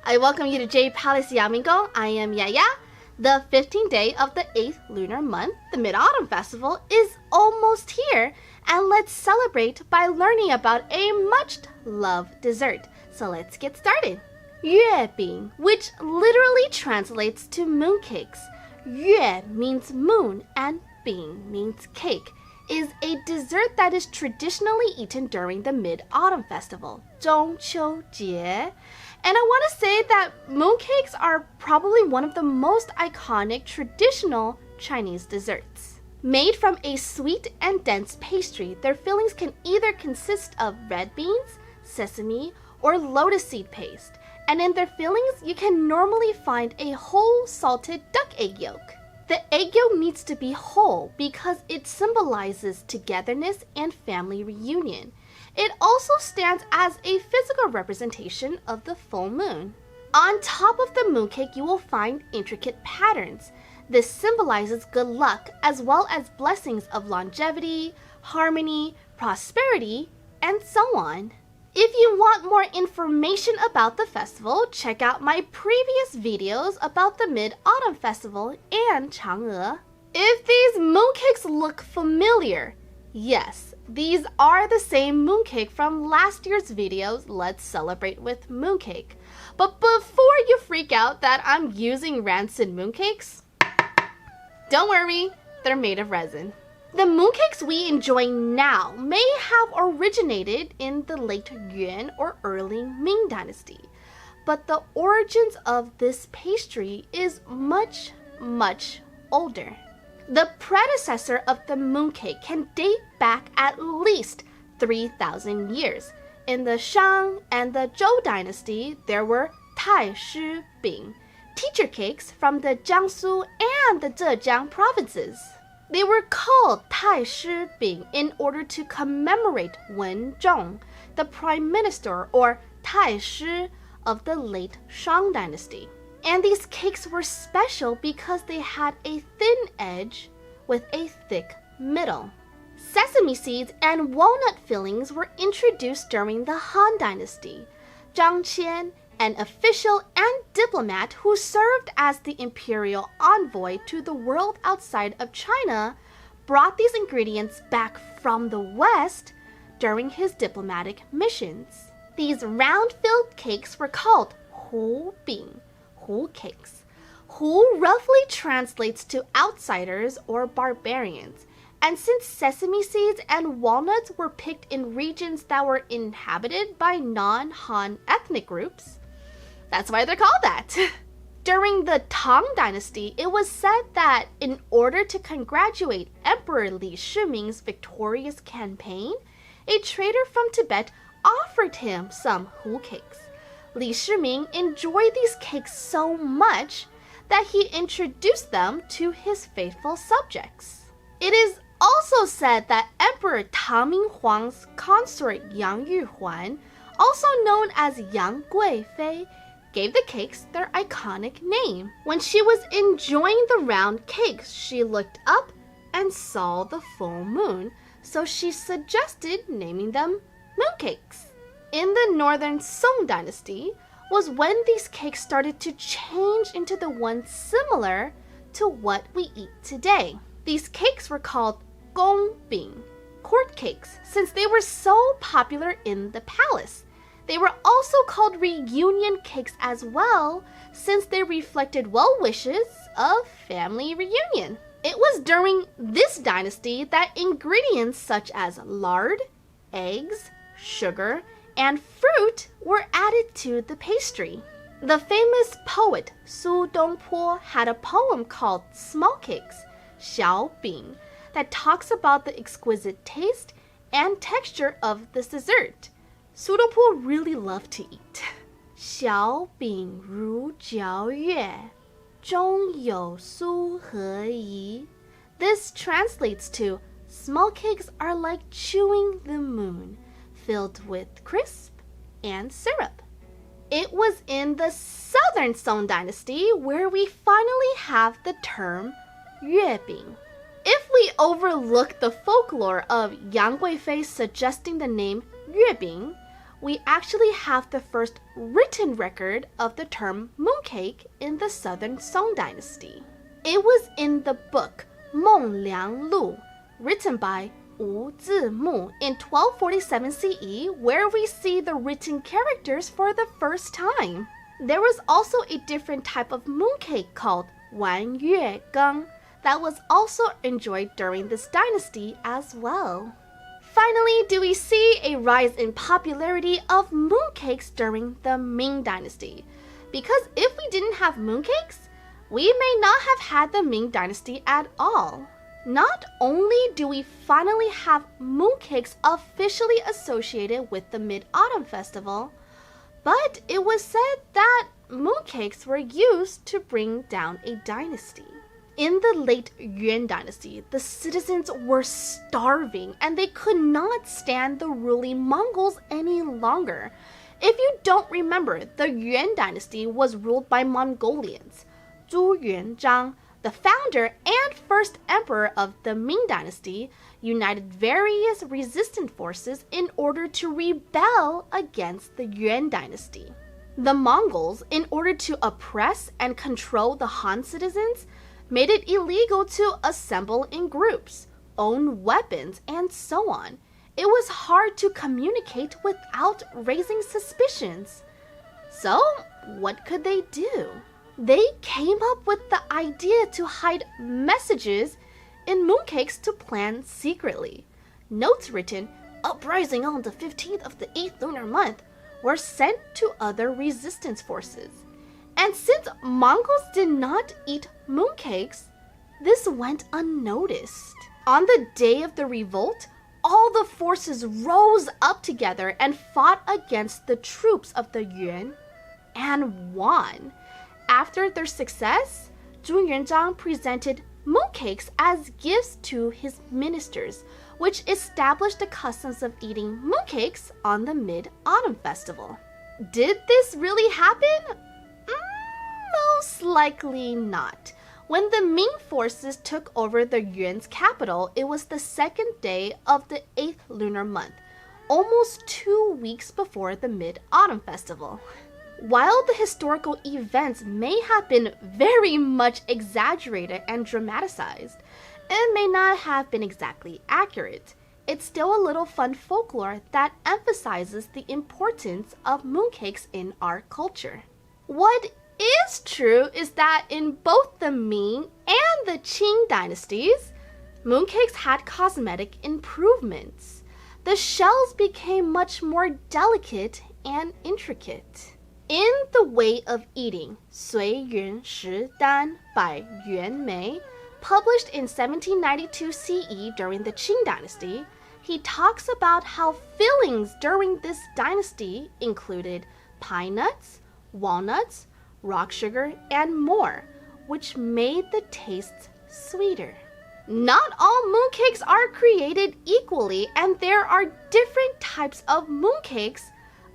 I welcome you to Jade Palace Yamingo. I am Yaya. The 15th day of the 8th lunar month, the Mid-Autumn Festival, is almost here, and let's celebrate by learning about a much-loved dessert. So let's get started. 月饼, which literally translates to mooncakes. 月 means moon and 饼 means cake, is a dessert that is traditionally eaten during the Mid-Autumn Festival, 中秋节. And I want to say that mooncakes are probably one of the most iconic traditional Chinese desserts. Made from a sweet and dense pastry, their fillings can either consist of red beans, sesame, or lotus seed paste. And in their fillings, you can normally find a whole salted duck egg yolk. The egg yolk needs to be whole because it symbolizes togetherness and family reunion. It also stands as a physical representation of the full moon. On top of the mooncake, you will find intricate patterns. This symbolizes good luck as well as blessings of longevity, harmony, prosperity, and so on. If you want more information about the festival, check out my previous videos about the Mid-Autumn Festival and Chang'e. If these mooncakes look familiar, yes, these are the same mooncake from last year's videos, Let's Celebrate with Mooncake. But before you freak out that I'm using rancid mooncakes, don't worry, they're made of resin. The mooncakes we enjoy now may have originated in the late Yuan or early Ming Dynasty, but the origins of this pastry is much, much older. The predecessor of the mooncake can date back at least 3,000 years. In the Shang and the Zhou dynasty, there were Tai Shi Bing, teacher cakes from the Jiangsu and the Zhejiang provinces. They were called Tai Shi Bing in order to commemorate Wen Zhong, the prime minister or Tai Shi of the late Shang dynasty. And these cakes were special because they had a thin edge with a thick middle. Sesame seeds and walnut fillings were introduced during the Han dynasty. Zhang Qian, an official and diplomat who served as the imperial envoy to the world outside of China, brought these ingredients back from the West during his diplomatic missions. These round-filled cakes were called Hu Bing, Hu cakes. Hu roughly translates to outsiders or barbarians. And since sesame seeds and walnuts were picked in regions that were inhabited by non-Han ethnic groups, that's why they're called that. During the Tang Dynasty, it was said that in order to congratulate Emperor Li Shiming's victorious campaign, a trader from Tibet offered him some Hu cakes. Li Shiming enjoyed these cakes so much that he introduced them to his faithful subjects. It is also said that Emperor Tang Minghuang's consort Yang Yuhuan, also known as Yang Guifei, gave the cakes their iconic name. When she was enjoying the round cakes, she looked up and saw the full moon, so she suggested naming them mooncakes. In the northern Song dynasty was when these cakes started to change into the ones similar to what we eat today. These cakes were called gongbing, court cakes, since they were so popular in the palace. They were also called reunion cakes as well, since they reflected well wishes of family reunion. It was during this dynasty that ingredients such as lard, eggs, sugar, and fruit were added to the pastry. The famous poet Su Dongpo had a poem called Small Cakes, 小饼, that talks about the exquisite taste and texture of this dessert. Su Dongpo really loved to eat. 小饼如嚼月，中有酥和饴. This translates to, small cakes are like chewing the moon, filled with crisp and syrup. It was in the southern Song dynasty where we finally have the term 月饼. If we overlook the folklore of Yang Guifei suggesting the name 月饼, we actually have the first written record of the term mooncake in the Southern Song Dynasty. It was in the book Mongliang written by Wu Zimu in 1247 CE, where we see the written characters for the first time. There was also a different type of mooncake called Wan Yue Gang that was also enjoyed during this dynasty as well. Finally, do we see a rise in popularity of mooncakes during the Ming Dynasty? Because if we didn't have mooncakes, we may not have had the Ming Dynasty at all. Not only do we finally have mooncakes officially associated with the Mid-Autumn Festival, but it was said that mooncakes were used to bring down a dynasty. In the late Yuan dynasty, the citizens were starving and they could not stand the ruling Mongols any longer. If you don't remember, the Yuan dynasty was ruled by Mongolians. Zhu Yuanzhang, the founder and first emperor of the Ming dynasty, united various resistant forces in order to rebel against the Yuan dynasty. The Mongols, in order to oppress and control the Han citizens, made it illegal to assemble in groups, own weapons, and so on. It was hard to communicate without raising suspicions. So, what could they do? They came up with the idea to hide messages in mooncakes to plan secretly. Notes written, "Uprising on the 15th of the 8th lunar month," were sent to other resistance forces. And since Mongols did not eat mooncakes, this went unnoticed. On the day of the revolt, all the forces rose up together and fought against the troops of the Yuan and won. After their success, Zhu Yuanzhang presented mooncakes as gifts to his ministers, which established the customs of eating mooncakes on the Mid-Autumn Festival. Did this really happen? Most likely not. When the Ming forces took over the Yuan's capital, it was the second day of the 8th lunar month, almost 2 weeks before the Mid-Autumn Festival. While the historical events may have been very much exaggerated and dramatized, it may not have been exactly accurate. It's still a little fun folklore that emphasizes the importance of mooncakes in our culture. What is true is that in both the Ming and the Qing dynasties, mooncakes had cosmetic improvements. The shells became much more delicate and intricate. In The Way of Eating, 随云食单 by Yuan Mei, published in 1792 CE during the Qing dynasty, he talks about how fillings during this dynasty included pine nuts, walnuts, rock sugar, and more, which made the tastes sweeter. Not all mooncakes are created equally, and there are different types of mooncakes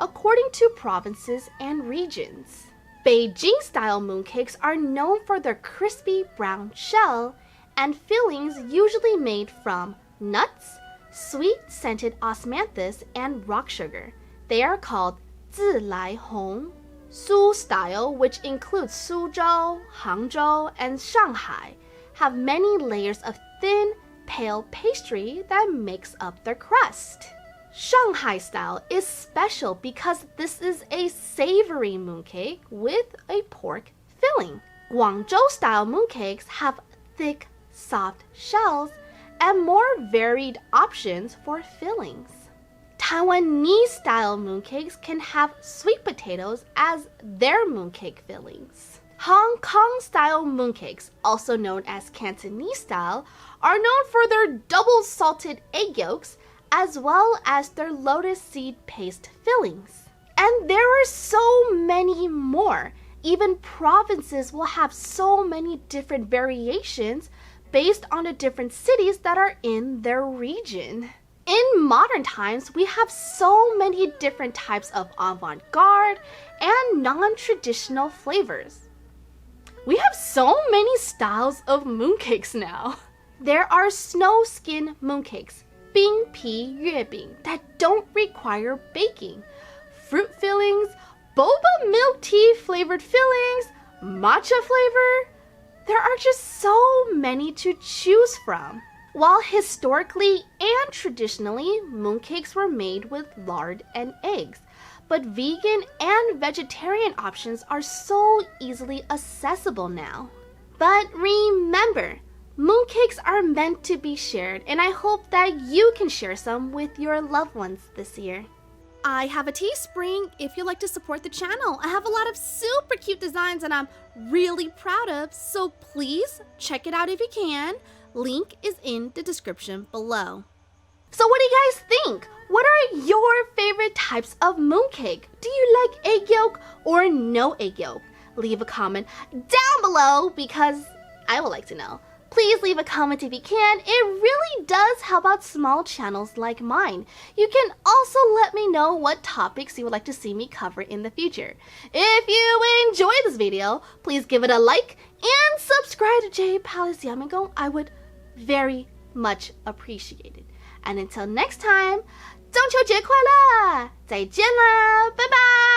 according to provinces and regions. Beijing-style mooncakes are known for their crispy brown shell and fillings usually made from nuts, sweet scented osmanthus, and rock sugar. They are called 自来红. Su style, which includes Suzhou, Hangzhou, and Shanghai, have many layers of thin, pale pastry that makes up their crust. Shanghai style is special because this is a savory mooncake with a pork filling. Guangzhou style mooncakes have thick, soft shells and more varied options for fillings. Taiwanese-style mooncakes can have sweet potatoes as their mooncake fillings. Hong Kong-style mooncakes, also known as Cantonese-style, are known for their double-salted egg yolks as well as their lotus seed paste fillings. And there are so many more. Even provinces will have so many different variations based on the different cities that are in their region. In modern times, we have so many different types of avant-garde and non-traditional flavors. We have so many styles of mooncakes now. There are snow skin mooncakes, 冰皮月饼, that don't require baking, fruit fillings, boba milk tea flavored fillings, matcha flavor. There are just so many to choose from. While historically and traditionally, mooncakes were made with lard and eggs, but vegan and vegetarian options are so easily accessible now. But remember, mooncakes are meant to be shared, and I hope that you can share some with your loved ones this year. I have a Teespring if you'd like to support the channel. I have a lot of super cute designs that I'm really proud of, so please check it out if you can. Link is in the description below. So what do you guys think? What are your favorite types of mooncake? Do you like egg yolk or no egg yolk? Leave a comment down below because I would like to know. Please leave a comment if you can. It really does help out small channels like mine. You can also let me know what topics you would like to see me cover in the future. If you enjoyed this video, please give it a like and subscribe to Jade Palace Yamigo. I would very much appreciate it. And until next time, 中秋节快乐！再见啦，拜拜。